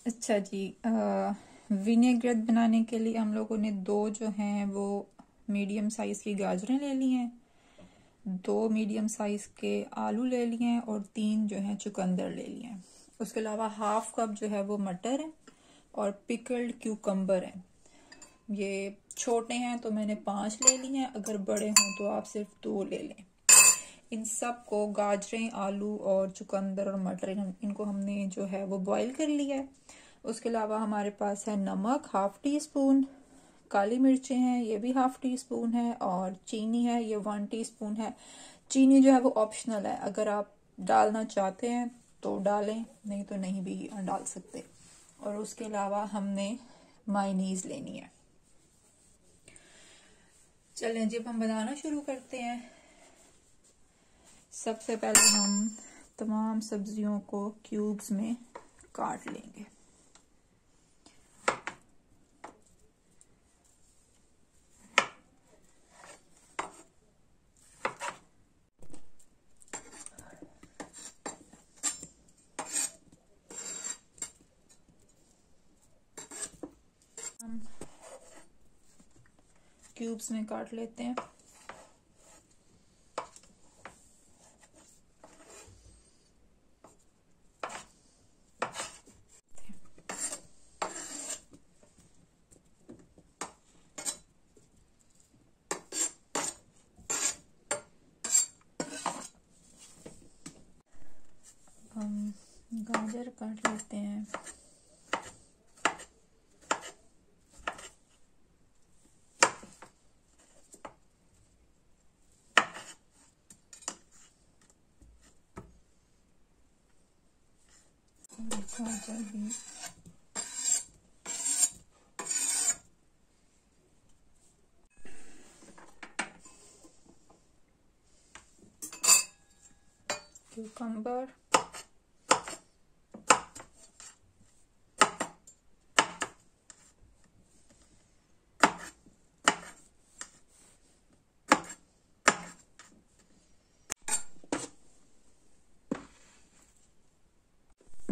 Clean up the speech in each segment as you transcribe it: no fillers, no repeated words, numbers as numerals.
अच्छा जी, विनेग्रेट बनाने के लिए हम लोगों ने दो जो हैं वो मीडियम साइज़ की गाजरें ले ली हैं, दो मीडियम साइज़ के आलू ले लिए हैं और तीन जो हैं चुकंदर ले लिए हैं। उसके अलावा हाफ कप जो है वो मटर है और पिकल्ड क्यूकम्बर है। ये छोटे हैं तो मैंने 5 ले लिए हैं, अगर बड़े हों तो आप सिर्फ 2 ले लें। इन सब को गाजरें, आलू और चुकंदर और मटर इनको हमने जो है वो बॉईल कर लिया है। उसके अलावा हमारे पास है नमक 1/2 टीस्पून, काली मिर्चें हैं ये भी 1/2 टीस्पून है और चीनी है ये 1 टीस्पून है। चीनी जो है वो ऑप्शनल है, अगर आप डालना चाहते हैं तो डालें, नहीं तो नहीं भी डाल सकते। और उसके अलावा हमने मायोनीज लेनी है। चलें जब हम बनाना शुरू करते हैं। सबसे पहले हम तमाम सब्जियों को क्यूब्स में काट लेंगे। हम क्यूब्स में काट लेते हैं। हम गाजर काट लेते हैं। गाजर भी क्यूकम्बर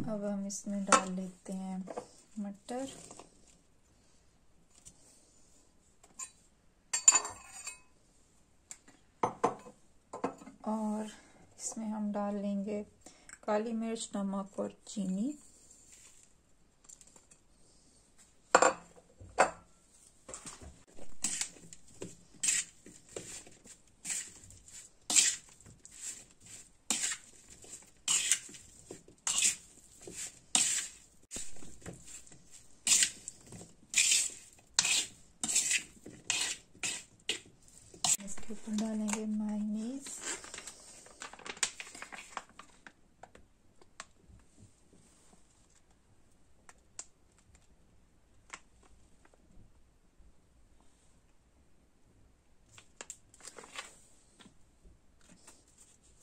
अब हम इसमें डाल लेते हैं मटर और इसमें हम डाल लेंगे काली मिर्च, नमक और चीनी। इसके ऊपर डालेंगे मायोनीज।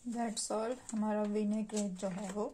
दैट्स ऑल, हमारा विनेग्रेट जो है वो